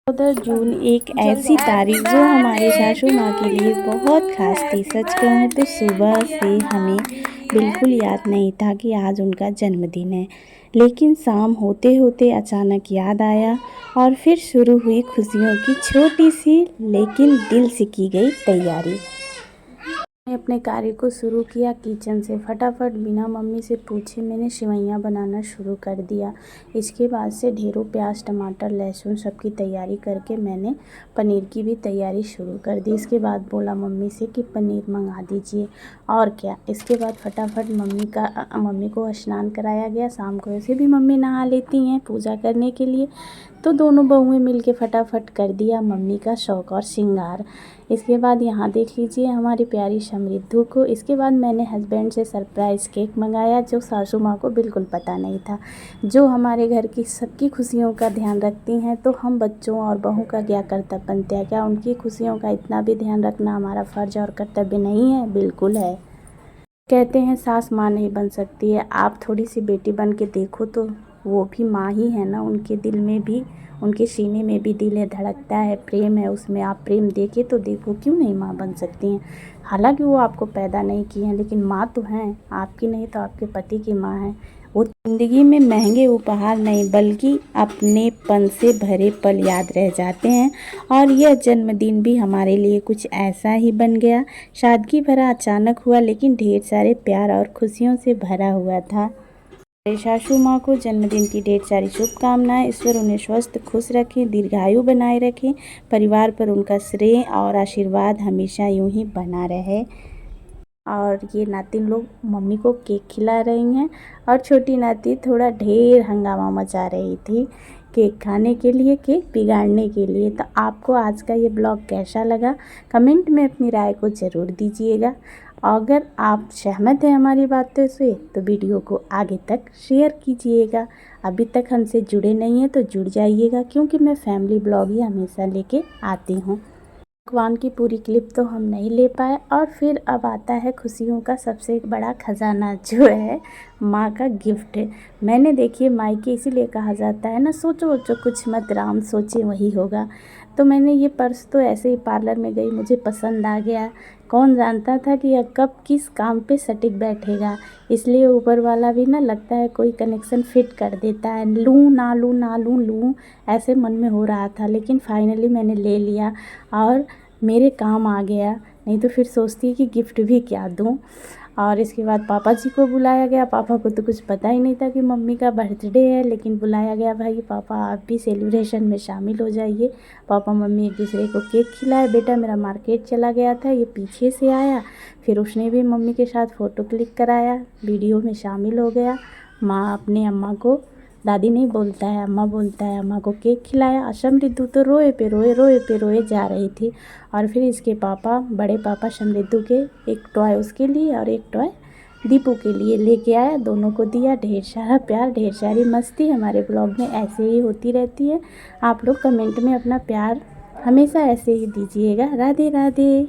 14 जून एक ऐसी तारीख जो हमारी सासू माँ के लिए बहुत ख़ास थी। सच कहूँ तो सुबह से हमें बिल्कुल याद नहीं था कि आज उनका जन्मदिन है, लेकिन शाम होते होते अचानक याद आया और फिर शुरू हुई खुशियों की छोटी सी लेकिन दिल से की गई तैयारी। मैंने अपने कार्य को शुरू किया। किचन से फटाफट बिना मम्मी से पूछे मैंने सेवइयाँ बनाना शुरू कर दिया। इसके बाद से ढेरों प्याज टमाटर लहसुन सबकी तैयारी करके मैंने पनीर की भी तैयारी शुरू कर दी। इसके बाद बोला मम्मी से कि पनीर मंगा दीजिए और क्या। इसके बाद फटाफट मम्मी को स्नान कराया गया। शाम को ऐसे भी मम्मी नहा लेती हैं पूजा करने के लिए, तो दोनों बहुएं मिलके फटाफट कर दिया मम्मी का शौक और श्रृंगार। इसके बाद यहाँ देख लीजिए हमारी प्यारी समृद्धू को। इसके बाद मैंने हस्बैंड से सरप्राइज़ केक मंगाया जो सासू माँ को बिल्कुल पता नहीं था। जो हमारे घर की सबकी खुशियों का ध्यान रखती हैं, तो हम बच्चों और बहू का क्या कर्तव्य बनता है? क्या उनकी खुशियों का इतना भी ध्यान रखना हमारा फ़र्ज और कर्तव्य नहीं है? बिल्कुल है। कहते हैं सास माँ नहीं बन सकती है। आप थोड़ी सी बेटी बन के देखो तो वो भी माँ ही है ना। उनके दिल में भी, उनके सीने में भी दिल है, धड़कता है, प्रेम है उसमें। आप प्रेम देके तो देखो, क्यों नहीं माँ बन सकती हैं? हालांकि वो आपको पैदा नहीं की हैं, लेकिन माँ तो हैं। आपकी नहीं तो आपके पति की माँ है। वो ज़िंदगी में महंगे उपहार नहीं बल्कि अपनेपन से भरे पल याद रह जाते हैं। और यह जन्मदिन भी हमारे लिए कुछ ऐसा ही बन गया। सादगी भरा अचानक हुआ, लेकिन ढेर सारे प्यार और खुशियों से भरा हुआ था। मेरी सासू माँ को जन्मदिन की ढेर सारी शुभकामनाएं। ईश्वर उन्हें स्वस्थ खुश रखें, दीर्घायु बनाए रखें। परिवार पर उनका श्रेय और आशीर्वाद हमेशा यूं ही बना रहे। और ये नातिन लोग मम्मी को केक खिला रही हैं और छोटी नाती थोड़ा ढेर हंगामा मचा रही थी केक खाने के लिए, केक बिगाड़ने के लिए। तो आपको आज का ये ब्लॉग कैसा लगा? कमेंट में अपनी राय को ज़रूर दीजिएगा। अगर आप सहमत हैं हमारी बातों से तो वीडियो को आगे तक शेयर कीजिएगा। अभी तक हमसे जुड़े नहीं हैं तो जुड़ जाइएगा, क्योंकि मैं फैमिली ब्लॉग ही हमेशा लेके आती हूँ। भगवान की पूरी क्लिप तो हम नहीं ले पाए। और फिर अब आता है खुशियों का सबसे बड़ा खजाना, जो है माँ का गिफ्ट। मैंने देखिए मायके इसीलिए कहा जाता है ना, सोचो वोचो कुछ मत, राम सोचे वही होगा। तो मैंने ये पर्स तो ऐसे ही पार्लर में गई, मुझे पसंद आ गया। कौन जानता था कि यह कब किस काम पे सटीक बैठेगा। इसलिए ऊपर वाला भी ना लगता है कोई कनेक्शन फिट कर देता है। लूँ ना लूँ ना लूँ लूँ ऐसे मन में हो रहा था, लेकिन फाइनली मैंने ले लिया और मेरे काम आ गया। नहीं तो फिर सोचती कि गिफ्ट भी क्या दूँ। और इसके बाद पापा जी को बुलाया गया। पापा को तो कुछ पता ही नहीं था कि मम्मी का बर्थडे है, लेकिन बुलाया गया। भाई पापा आप भी सेलिब्रेशन में शामिल हो जाइए। पापा मम्मी एक दूसरे को केक खिलाए। बेटा मेरा मार्केट चला गया था, ये पीछे से आया, फिर उसने भी मम्मी के साथ फ़ोटो क्लिक कराया, वीडियो में शामिल हो गया। माँ अपने अम्मा को दादी नहीं बोलता है, अम्मा बोलता है, अम्मा को केक खिलाया। समृद्धू तो रोए पे रोए जा रही थी। और फिर इसके पापा, बड़े पापा समृद्धू के एक टॉय उसके लिए और एक टॉय दीपू के लिए लेके आया, दोनों को दिया। ढेर सारा प्यार, ढेर सारी मस्ती हमारे ब्लॉग में ऐसे ही होती रहती है। आप लोग कमेंट में अपना प्यार हमेशा ऐसे ही दीजिएगा। राधे राधे।